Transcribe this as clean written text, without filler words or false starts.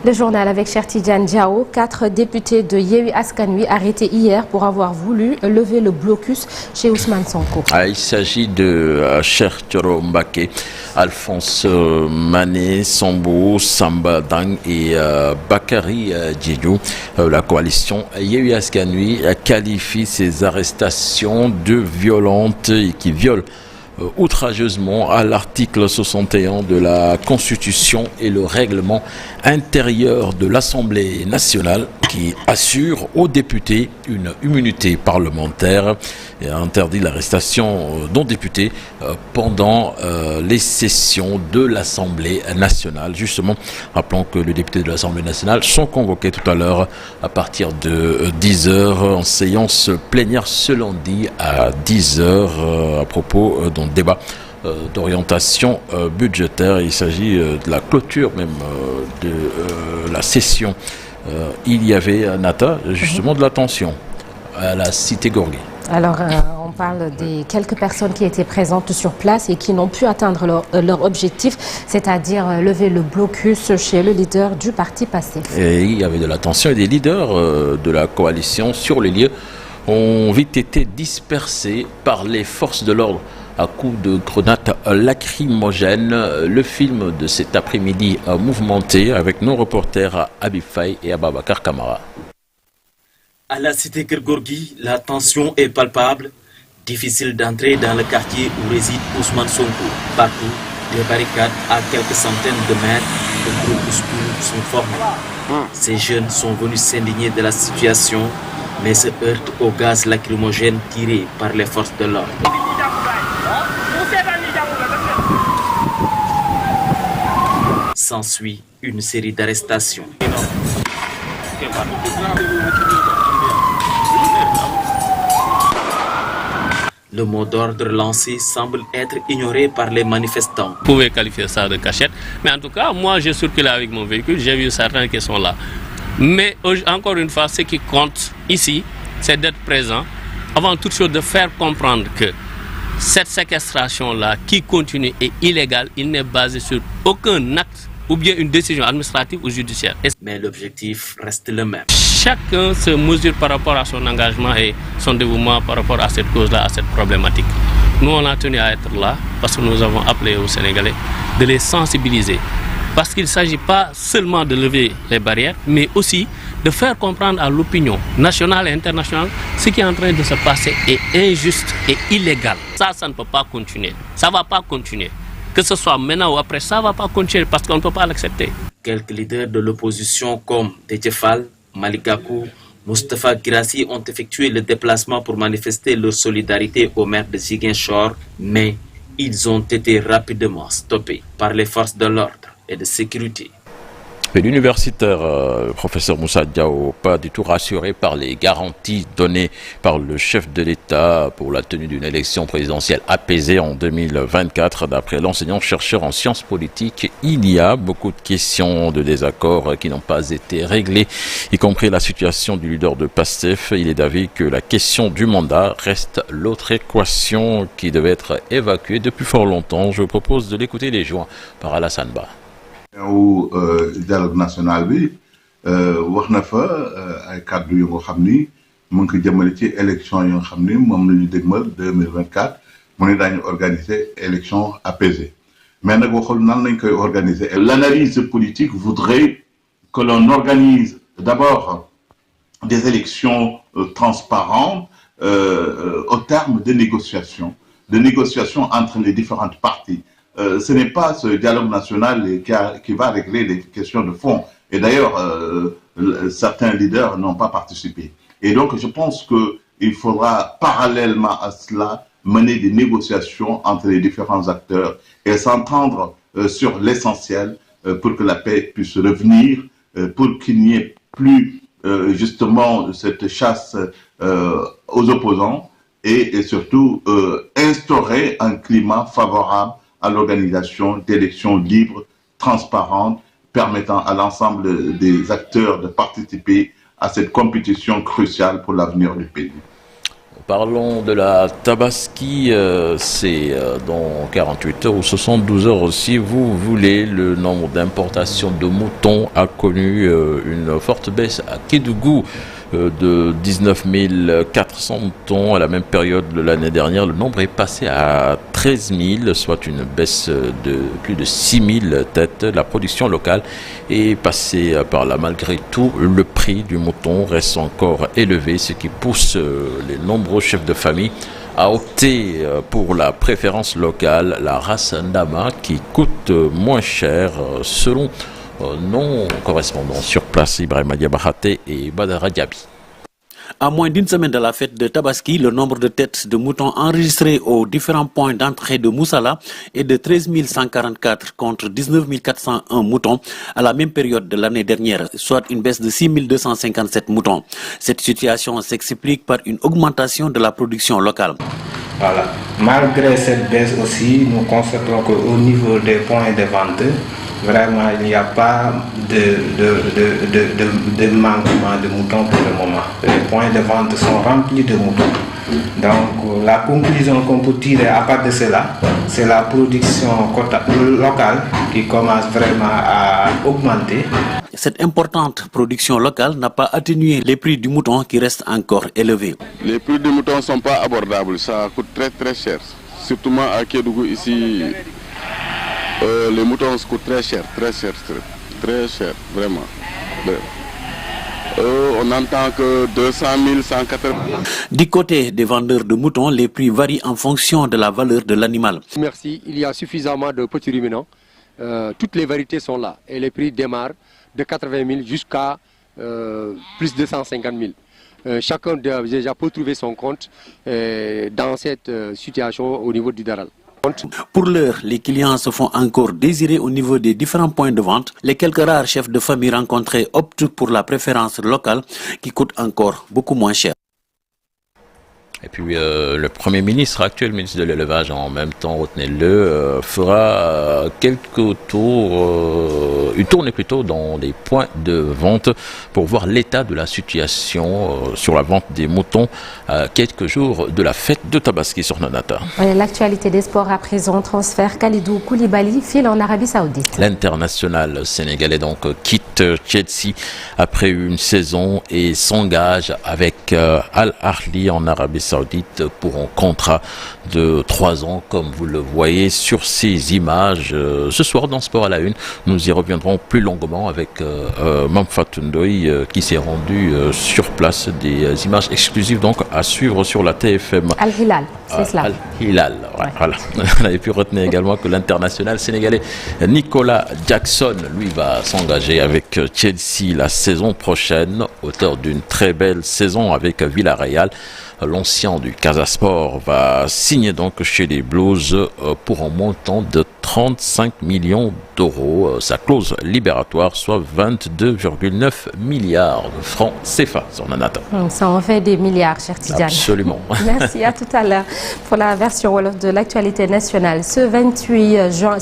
Le journal avec Cheikh Tidiane Diao. 4 députés de Yewwi Askan Wi arrêtés hier pour avoir voulu lever le blocus chez Ousmane Sonko. Il s'agit de Cheikh Thioro Mbacké, Alphonse Mané, Sambo, Samba Dang et Bakary Diédhiou. La coalition Yewwi Askan Wi qualifie ces arrestations de violentes et qui violent outrageusement à l'article 61 de la Constitution et le règlement intérieur de l'Assemblée nationale qui assure aux députés une immunité parlementaire et a interdit l'arrestation d'un député pendant les sessions de l'Assemblée nationale. Justement, rappelons que les députés de l'Assemblée nationale sont convoqués tout à l'heure à partir de 10h en séance plénière ce lundi à 10h à propos d'un débat d'orientation budgétaire. Il s'agit de la clôture même de la session. Il y avait, Nata, justement de la tension à la cité Gorgui. Alors, on parle des quelques personnes qui étaient présentes sur place et qui n'ont pu atteindre leur objectif, c'est-à-dire lever le blocus chez le leader du parti Pastef. Et il y avait de la tension et des leaders de la coalition sur les lieux ont vite été dispersés par les forces de l'ordre à coups de grenades lacrymogènes. Le film de cet après-midi mouvementé avec nos reporters Habib Faye et Ababacar Kamara. À la cité Gorgui, la tension est palpable. Difficile d'entrer dans le quartier où réside Ousmane Sonko. Partout, des barricades à quelques centaines de mètres de groupuscules sont formés. Ces jeunes sont venus s'indigner de la situation, mais se heurtent au gaz lacrymogène tiré par les forces de l'ordre. S'ensuit une série d'arrestations. Le mot d'ordre lancé semble être ignoré par les manifestants. Vous pouvez qualifier ça de cachette, mais en tout cas, moi je circule avec mon véhicule, j'ai vu certains qui sont là. Mais encore une fois, ce qui compte ici, c'est d'être présent, avant toute chose de faire comprendre que cette séquestration-là qui continue est illégale, il n'est basé sur aucun acte ou bien une décision administrative ou judiciaire. Mais l'objectif reste le même. Chacun se mesure par rapport à son engagement et son dévouement par rapport à cette cause-là, à cette problématique. Nous, on a tenu à être là parce que nous avons appelé aux Sénégalais de les sensibiliser. Parce qu'il ne s'agit pas seulement de lever les barrières, mais aussi de faire comprendre à l'opinion nationale et internationale ce qui est en train de se passer est injuste et illégal. Ça ne peut pas continuer. Ça ne va pas continuer. Que ce soit maintenant ou après, ça ne va pas continuer parce qu'on ne peut pas l'accepter. Quelques leaders de l'opposition comme Déthié Fall, Malick Gakou, Moustapha Guirassy ont effectué le déplacement pour manifester leur solidarité au maire de Ziguinchor, mais ils ont été rapidement stoppés par les forces de l'ordre et de sécurité. Et l'universitaire professeur Moussa Diao, pas du tout rassuré par les garanties données par le chef de l'État pour la tenue d'une élection présidentielle apaisée en 2024. D'après l'enseignant-chercheur en sciences politiques, il y a beaucoup de questions de désaccord qui n'ont pas été réglées, y compris la situation du leader de Pastef. Il est d'avis que la question du mandat reste l'autre équation qui devait être évacuée depuis fort longtemps. Je propose de l'écouter les joints par Alassane Ba. Au dialogue national bi wax na fa ay cadre yu nga xam ni mu ngi ko jëmale ci élection yi nga xam ni moom la ñu dégmal 2024 mu ne daañu organiser élection apaisée mais nag waxul nan lañ koy organiser. L'analyse politique voudrait que l'on organise d'abord des élections transparentes au terme de négociations entre les différentes parties. Ce n'est pas ce dialogue national qui va régler les questions de fond. Et d'ailleurs, certains leaders n'ont pas participé. Et donc, je pense qu'il faudra parallèlement à cela mener des négociations entre les différents acteurs et s'entendre sur l'essentiel pour que la paix puisse revenir, pour qu'il n'y ait plus justement cette chasse aux opposants et surtout instaurer un climat favorable à l'organisation d'élections libres, transparentes, permettant à l'ensemble des acteurs de participer à cette compétition cruciale pour l'avenir du pays. Parlons de la Tabaski, c'est dans 48 heures ou 72 heures aussi, vous voulez, le nombre d'importations de moutons a connu une forte baisse à Kédougou de 19 400 moutons. À la même période de l'année dernière, le nombre est passé à 13 000, soit une baisse de plus de 6 000 têtes. La production locale est passée par là. Malgré tout, le prix du mouton reste encore élevé, ce qui pousse les nombreux chefs de famille à opter pour la préférence locale, la race Ndama, qui coûte moins cher selon nos correspondants sur place, Ibrahima Diabahaté et Badara Diaby. À moins d'une semaine de la fête de Tabaski, le nombre de têtes de moutons enregistrées aux différents points d'entrée de Moussala est de 13 144 contre 19 401 moutons à la même période de l'année dernière, soit une baisse de 6 257 moutons. Cette situation s'explique par une augmentation de la production locale. Voilà. Malgré cette baisse aussi, nous constatons qu'au niveau des points de vente, vraiment, il n'y a pas de manquement de moutons pour le moment. Les points de vente sont remplis de moutons. Donc, la conclusion qu'on peut tirer à part de cela, c'est la production locale qui commence vraiment à augmenter. Cette importante production locale n'a pas atténué les prix du mouton qui restent encore élevés. Les prix du mouton ne sont pas abordables, ça coûte très très cher. Surtout à Kédougou ici. Les moutons coûtent très cher, vraiment. On entend que 200 000, 180 000. Du côté des vendeurs de moutons, les prix varient en fonction de la valeur de l'animal. Merci, il y a suffisamment de petits ruminants. Toutes les variétés sont là et les prix démarrent de 80 000 jusqu'à plus de 150 000. Chacun déjà peut trouver son compte dans cette situation au niveau du Daral. Pour l'heure, les clients se font encore désirer au niveau des différents points de vente. Les quelques rares chefs de famille rencontrés optent pour la préférence locale qui coûte encore beaucoup moins cher. Et puis le Premier ministre, actuel ministre de l'élevage en même temps, retenez-le, fera quelques tours, une tournée plutôt dans des points de vente pour voir l'état de la situation sur la vente des moutons à quelques jours de la fête de Tabaski sur Nonata. L'actualité des sports à présent, transfert Kalidou Koulibaly file en Arabie Saoudite. L'international sénégalais donc quitte Chelsea après une saison et s'engage avec Al Ahly en Arabie Saoudite pour un contrat de 3 ans, comme vous le voyez sur ces images. Ce soir dans Sport à la Une, nous y reviendrons plus longuement avec Mamfatou Ndoye qui s'est rendu sur place. Des images exclusives donc à suivre sur la TFM. Al Hilal, c'est cela. Al Hilal, ouais. Voilà. On avait pu retenir également que l'international sénégalais Nicolas Jackson, lui, va s'engager avec Chelsea la saison prochaine, auteur d'une très belle saison avec Villarreal. L'ancien du Casa Sport va signer donc chez les Blues pour un montant de 35 millions d'euros. Sa clause libératoire, soit 22,9 milliards de francs CFA. Ça en fait des milliards, cher Tidjane. Absolument. Merci, à tout à l'heure pour la version Wolof de l'actualité nationale. Ce 26 juin.